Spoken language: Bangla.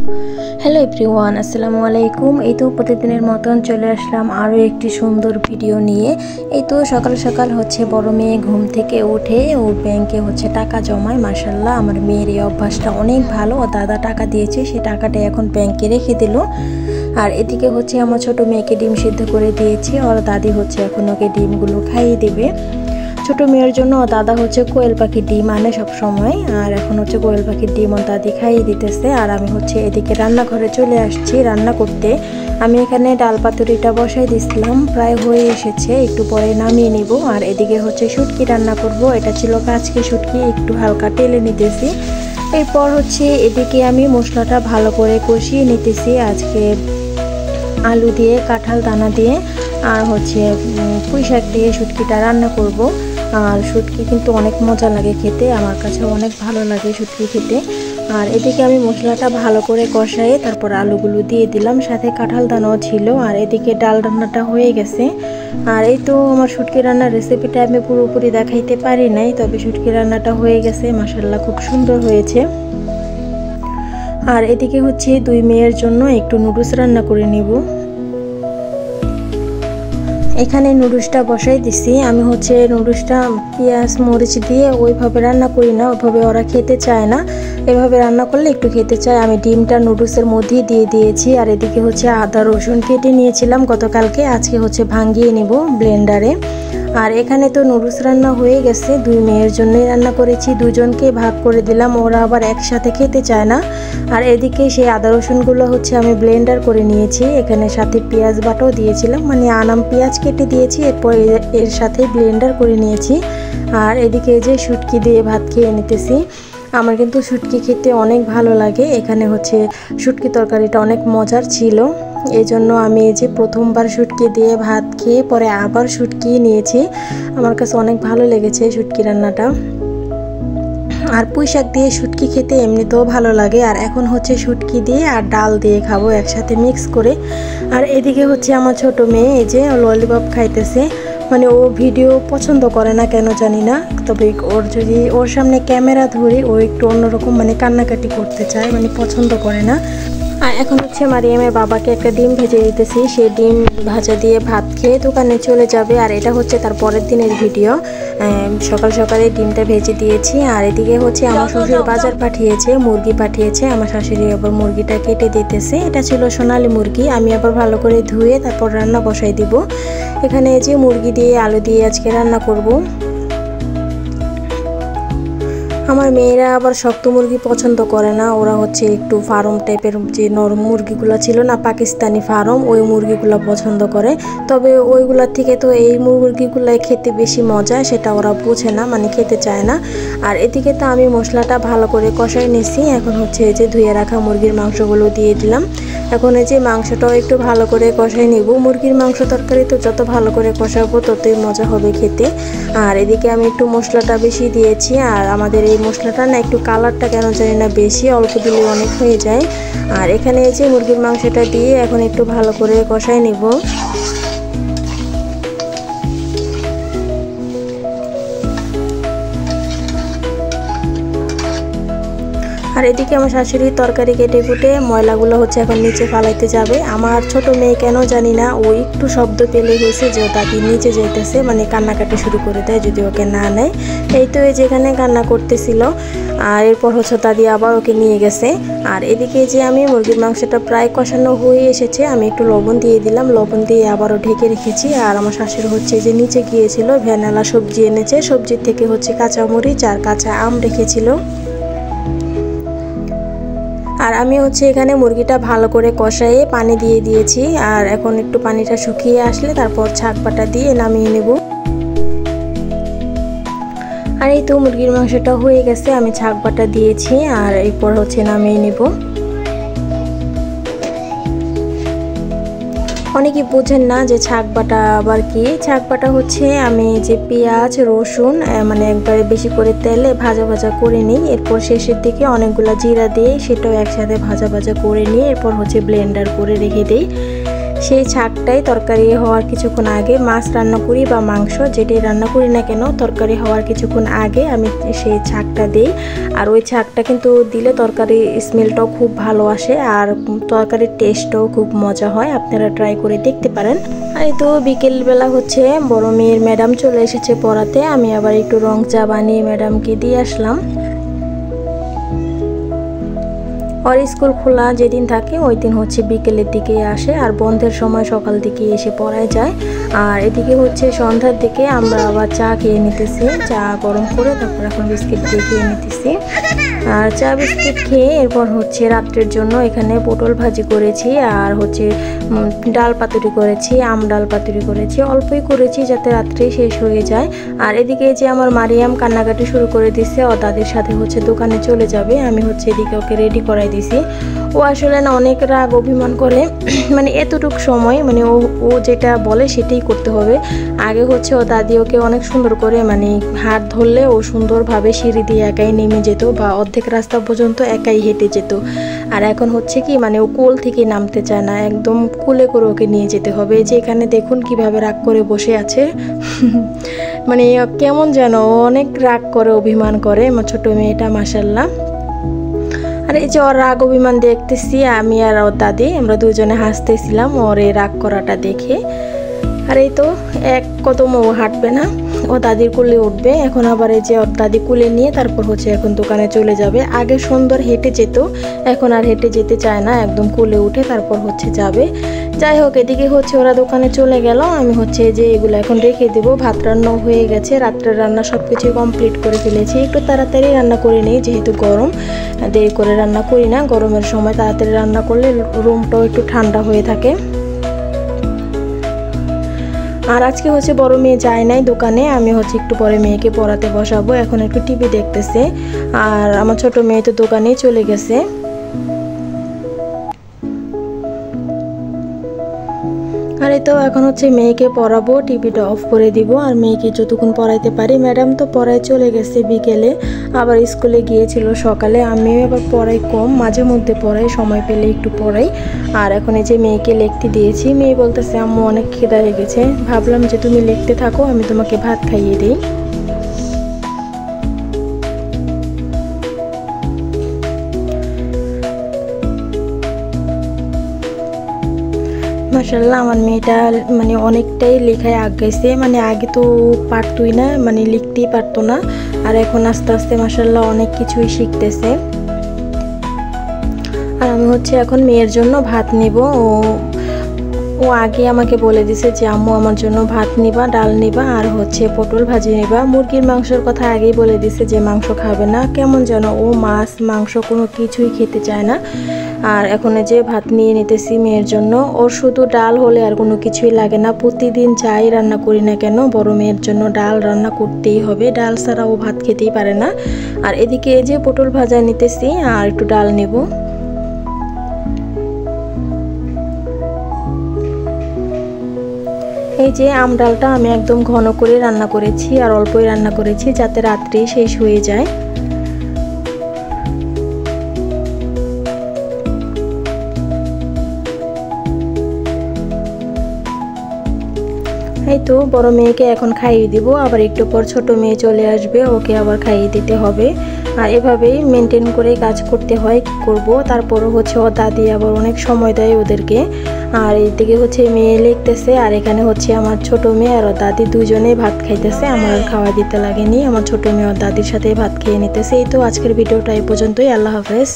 হ্যালো এভরিওয়ান, আসসালামু আলাইকুম। এই তো প্রতিদিনের মতন চলে আসলাম আরও একটি সুন্দর ভিডিও নিয়ে। এই তো সকাল সকাল বড় মেয়ে ঘুম থেকে উঠে ও ব্যাংকে টাকা জমায়। মাশাআল্লাহ, আমার মেয়ের এই অভ্যাসটা অনেক ভালো। ও দাদা টাকা দিয়েছে, সে টাকাটা এখন ব্যাংকে রেখে দিল। আর এদিকে আমার ছোট মেয়েকে ডিম সিদ্ধ করে দিয়েছি। ওর দাদি এখন ওকে ডিমগুলো খাইয়ে দেবে। ছোট মেয়ের জন্য দাদা কোয়েল পাখির ডিম আনে সব সময়। আর এখন কোয়েল পাখির ডিম ওর দাদি খাইয়ে দিতেছে। আর আমি এদিকে রান্নাঘরে চলে আসছি রান্না করতে। আমি এখানে ডাল পাতুরিটা বসাই দিছিলাম, প্রায় হয়ে এসেছে, একটু পরে নামিয়ে নিব। আর এদিকে শুটকি রান্না করব। এটা ছিল কাচকি শুটকি, একটু হালকা তেলে নিতেছি। এরপর এদিকে আমি মশলাটা ভালো করে কষিয়ে নিতেছি। আজকে আলু দিয়ে, কাঁঠাল দানা দিয়ে আর পুঁই শাক দিয়ে শুটকিটা রান্না করব। আর শুটকি কিন্তু অনেক মজা লাগে খেতে, আমার কাছে অনেক ভালো লাগে শুটকি খেতে। আর এদিকে আমি মশলাটা ভালো করে কষাই তারপর আলুগুলো দিয়ে দিলাম, সাথে কাঁঠাল দানাও ছিল। আর এদিকে ডাল রান্নাটা হয়ে গেছে। আর এই তো আমার শুটকি রান্নার রেসিপিটা আমি পুরোপুরি দেখাইতে পারি নাই, তবে শুটকি রান্নাটা হয়ে গেছে, মাশাআল্লাহ খুব সুন্দর হয়েছে। আর এদিকে দুই মেয়ের জন্য একটু নুডলস রান্না করে নিব। এখানে নুডলসটা বসাই দিছি। আমি নুডলসটা পেঁয়াজ মরিচ দিয়ে ওইভাবে রান্না করি না, ওইভাবে ওরা খেতে চায় না। এভাবে রান্না করলে একটু খেতে চায়। আমি ডিমটা নুডলসের মধ্যেই দিয়ে দিয়েছি। আর এদিকে আদা রসুন কেটে নিয়েছিলাম গতকালকে, আজকে ভাঙিয়ে নিব ব্লেন্ডারে। আর এখানে তো নুডলস রান্না হয়ে গেছে, দুই মেয়ের জন্যই রান্না করেছি, দুজনকে ভাগ করে দিলাম, ওরা আবার একসাথে খেতে চায় না। আর এদিকে সেই আদা রসুনগুলো আমি ব্লেন্ডার করে নিয়েছি। এখানে সাথে পেঁয়াজ বাটাও দিয়েছিলাম, মানে আনাম পেঁয়াজ কেটে দিয়েছি, এরপর এর সাথে ব্লেন্ডার করে নিয়েছি। আর এদিকে শুটকি দিয়ে ভাত খেয়ে নিতেছি। আমার কিন্তু শুটকি খেতে অনেক ভালো লাগে। এখানে শুটকি তরকারিটা অনেক মজার ছিল, এই জন্য আমি প্রথমবার শুটকি দিয়ে ভাত খেয়ে পরে আবার শুটকি নিয়েছি। আমার কাছে অনেক ভালো লেগেছে শুটকি রান্নাটা। আর পুঁই শাক দিয়ে শুটকি খেতে এমনিতেও ভালো লাগে। আর এখন শুটকি দিয়ে আর ডাল দিয়ে খাবো একসাথে মিক্স করে। আর এদিকে আমার ছোট মেয়ে ললিপপ খাইতেছে। মানে ও ভিডিও পছন্দ করে না কেন জানি না, তবে যদি ওর সামনে ক্যামেরা ধরে ও একটু অন্যরকম কান্নাকাটি করতে চায়, পছন্দ করে না। আর এখন মারিয়ামের বাবাকে একটা ডিম ভেজে দিতেছি, সে ডিম ভাজা দিয়ে ভাত খেয়ে দোকানে চলে যাবে। আর এটা তার পরের দিনের ভিডিও। সকাল সকালে ডিমটা ভেজে দিয়েছি। আর এদিকে আমার শ্বশুর বাজার পাঠিয়েছে, মুরগি পাঠিয়েছে। আমার শাশুড়ি আবার মুরগিটা কেটে দিতেছে। এটা ছিল সোনালী মুরগি, আমি আবার ভালো করে ধুয়ে তারপর রান্না বসাই দিব। এখানে মুরগি দিয়ে আলু দিয়ে আজকে রান্না করব। আমার মেয়েরা আবার শক্ত মুরগি পছন্দ করে না, ওরা একটু ফার্ম টাইপের যে নরম মুরগিগুলো ছিল না, পাকিস্তানি ফার্ম, ওই মুরগিগুলো পছন্দ করে। তবে ওইগুলোর থেকে তো এই মুরগিগুলাই খেতে বেশি মজা, সেটা ওরা বোঝে না, খেতে চায় না। আর এদিকে তো আমি মশলাটা ভালো করে কষাই নিছি। এখন ধুয়ে রাখা মুরগির মাংসগুলো দিয়ে দিলাম। এখন মাংসটাও একটু ভালো করে কষাই নিব। মুরগির মাংস তরকারি তো যত ভালো করে কষাবো ততই মজা হবে খেতে। আর এদিকে আমি একটু মশলাটা বেশি দিয়েছি। আর আমাদের এই মশলাটা না একটু কালারটা কেন জানি না বেশি, অল্প দিলে অনেক হয়ে যায়। আর এখানে মুরগির মাংসটা দিয়ে এখন একটু ভালো করে কষাই নিব। আর এদিকে আমার শাশুড়ি তরকারি কেটে কুটে ময়লাগুলো এখন নিচে ফালাইতে যাবে। আমার ছোট মেয়ে কেন জানি না, ও একটু শব্দ পেলে গেছে যে দাদি নিচে যেতেছে, কান্নাকাটি শুরু করে দেয় যদি ওকে না নেয়। এই তো যেখানে কান্না করতেছিল। আর এরপর দাদি আবার ওকে নিয়ে গেছে। আর এদিকে আমি মুরগির মাংসটা প্রায় কষানো হয়ে এসেছে, আমি একটু লবণ দিয়ে দিলাম, লবণ দিয়ে আবারও ঢেকে রেখেছি। আর আমার শাশুড়ি নিচে গিয়েছিল, ভ্যানালা সবজি এনেছে, সবজির থেকে কাঁচামরিচ আর কাঁচা আম রেখেছিল। আর আমি এখানে মুরগিটা ভালো করে কষায়ে পানি দিয়ে দিয়েছি। আর এখন একটু পানিটা শুকিয়ে আসলে তারপর ছাক বাটা দিয়ে নামিয়ে নেব। আর এই তো মুরগির মাংসটা হয়ে গেছে, আমি ছাক বাটা দিয়েছি। আর এরপর নামিয়ে নেব। অনেকে বোঝেন না যে ছাক বাটা আবার কি। ছাক বাটা আমি পেঁয়াজ রসুন একবারে বেশি করে তেলে ভাজা ভাজা করে নিই, এরপর শেষের দিকে অনেকগুলা জিরা দিয়ে সেটাও একসাথে ভাজা ভাজা করে নিই, এরপর ব্লেন্ডার করে রেখে দিই। সেই ছাকটাই তরকারি হওয়ার কিছুক্ষণ আগে, মাছ রান্না করি বা মাংস যেটাই রান্না করি না কেন, তরকারি হওয়ার কিছুক্ষণ আগে আমি সেই ছাকটা দিই। আর ওই ছাকটা কিন্তু দিলে তরকারি স্মেলটাও খুব ভালো আসে আর তরকারির টেস্টও খুব মজা হয়। আপনারা ট্রাই করে দেখতে পারেন। আর এই তো বিকেলবেলা হচ্ছে বড় মেয়ের ম্যাডাম চলে এসেছে পড়াতে। আমি আবার একটু রং চা বানিয়ে ম্যাডামকে দিয়ে আসলাম। और स्कूल खोला যেদিন থাকে ওই দিন হচ্ছে বিকেলের দিকে আসে আর বন্ধের সময় সকাল দিকে এসে পড়ায় যায়। আর এদিকে হচ্ছে সন্ধ্যার দিকে আমরা আবার চা খেয়ে নিতেছি, চা গরম করে তারপর এখন বিস্কিট দিয়ে খেয়ে নিতেছি। আর চা বিস্কিট খেয়ে এরপর হচ্ছে রাত্রের জন্য এখানে পটল ভাজি করেছি আর হচ্ছে ডাল পাতুরি করেছি, আম ডাল পাতুরি করেছি, অল্পই করেছি যাতে রাত্রে শেষ হয়ে যায়। আর এদিকে যে আমার মারিয়াম কান্নাকাটি শুরু করে দিচ্ছে, ও দাদির সাথে হচ্ছে দোকানে চলে যাবে। আমি হচ্ছে এদিকে ওকে রেডি করাই দিছি। ও আসলে না অনেক রাগ অভিমান করে, মানে এতটুক সময় মানে ও যেটা বলে সেটাই করতে হবে। আগে হচ্ছে ও দাদি ওকে অনেক সুন্দর করে মানে হাত ধরলে ও সুন্দরভাবে সিঁড়ি দিয়ে একাই নেমে যেত বা অর্ধেক রাস্তা পর্যন্ত একাই হেঁটে যেত। আর এখন হচ্ছে কি মানে ও কোল থেকে নামতে চায় না, একদম কোলে করে ওকে নিয়ে যেতে হবে। যে এখানে দেখুন কিভাবে রাগ করে বসে আছে মানে কেমন যেন অনেক রাগ করে অভিমান করে আমার ছোট মেয়েটা মাশাআল্লাহ। আর এই যে ওর রাগ অভিমান দেখতেছি আমি আর ওর দাদি, আমরা দুজনে হাসতেছিলাম ওর এই রাগ করাটা দেখে। আর এই তো এক কদম ও হাঁটবে না, ও দাদির কোলে উঠবে। এখন আবার এই যে ওর দাদি কোলে নিয়ে তারপর হচ্ছে এখন দোকানে চলে যাবে। আগে সুন্দর হেঁটে যেত, এখন আর হেঁটে যেতে চায় না, একদম কোলে উঠে তারপর হচ্ছে যাবে। যাই হোক এদিকে হচ্ছে ওরা দোকানে চলে গেল, আমি হচ্ছে যে এগুলো এখন রেখে দেবো। ভাত রান্নাও হয়ে গেছে, রাত্রের রান্না সব কিছু কমপ্লিট করে ফেলেছি। একটু তাড়াতাড়ি রান্না করে নিই যেহেতু গরম, দেরি করে রান্না করি না। গরমের সময় তাড়াতাড়ি রান্না করলে রুমটাও একটু ঠান্ডা হয়ে থাকে। আর আজকে হচ্ছে বড় মেয়ে যায় নাই দোকানে, আমি হচ্ছে একটু পরে মেয়েকে পড়াতে বসাবো। এখন একটু টিভি দেখতেছে আর আমার ছোট মেয়ে তো দোকানেই চলে গেছে। আর এই তো এখন হচ্ছে মেয়েকে পড়াবো, টিভিটা অফ করে দিব আর মেয়েকে যতক্ষণ পড়াইতে পারি। ম্যাডাম তো পড়ায় চলে গেছে বিকেলে, আবার স্কুলে গিয়েছিল সকালে। আমিও আবার পড়াই কম, মাঝে মধ্যে পড়াই, সময় পেলে একটু পড়াই। আর এখন এই যে মেয়েকে লিখতে দিয়েছি, মেয়ে বলতেছে আম্মু অনেক খিদা লেগেছে। ভাবলাম যে তুমি লিখতে থাকো, আমি তোমাকে ভাত খাইয়ে দিই। মাশাআল্লাহ আমার মেয়েটা মানে অনেকটাই লেখায় আগাইছে, মানে আগে তো পারতই না, মানে লিখতেই পারতো না। আর এখন আস্তে আস্তে মাশাআল্লাহ অনেক কিছুই শিখতেছে। আর আমি হচ্ছে এখন মেয়ের জন্য ভাত নিব। ও আগে আমাকে বলে দিছে যে আম্মু আমার জন্য ভাত নিবা, ডাল নিবা আর হচ্ছে পটল ভাজি নিবা। মুরগির মাংসের কথা আগেই বলে দিছে যে মাংস খাবে না, কেমন যেন ও মাছ মাংস কোনো কিছুই খেতে চায় না। আর এখন যে ভাত নিয়ে নিতেছি মেয়ের জন্য। ওর শুধু ডাল হলে আর কোনো কিছুই লাগে না, প্রতিদিন যাই রান্না করি না কেন বড় মেয়ের জন্য ডাল রান্না করতেই হবে, ডাল ছাড়া ও ভাত খেতেই পারে না। আর এদিকে যে পটল ভাজা নিতেছি আর একটু ডাল নেব। এই যে আম ডালটা আমি একদম ঘন করে রান্না করেছি আর অল্পই রান্না করেছি যাতে রাত্রে শেষ হয়ে যায়। এই তো বড় মেয়েকে এখন খাইয়ে দিব, আবার একটু পর ছোট মেয়ে চলে আসবে, ওকে আবার খাইয়ে দিতে হবে। আর এভাবেই মেনটেন করে কাজ করতে হয়, কি করব। তারপরও হচ্ছে ও দাদি আবার অনেক সময় দেয় ওদেরকে। আর এইদিকে হচ্ছে মেয়ে লিখতেছে আর এখানে হচ্ছে আমার ছোট মেয়ে আর দাদি দুজনেই ভাত খাইতেছে, আমার আর খাওয়া দিতে লাগেনি। আমার ছোট মেয়ে আর দাদির সাথে ভাত খেয়ে নিতেছে। এই তো আজকের ভিডিওটা এই পর্যন্তই। আল্লাহ হাফেজ।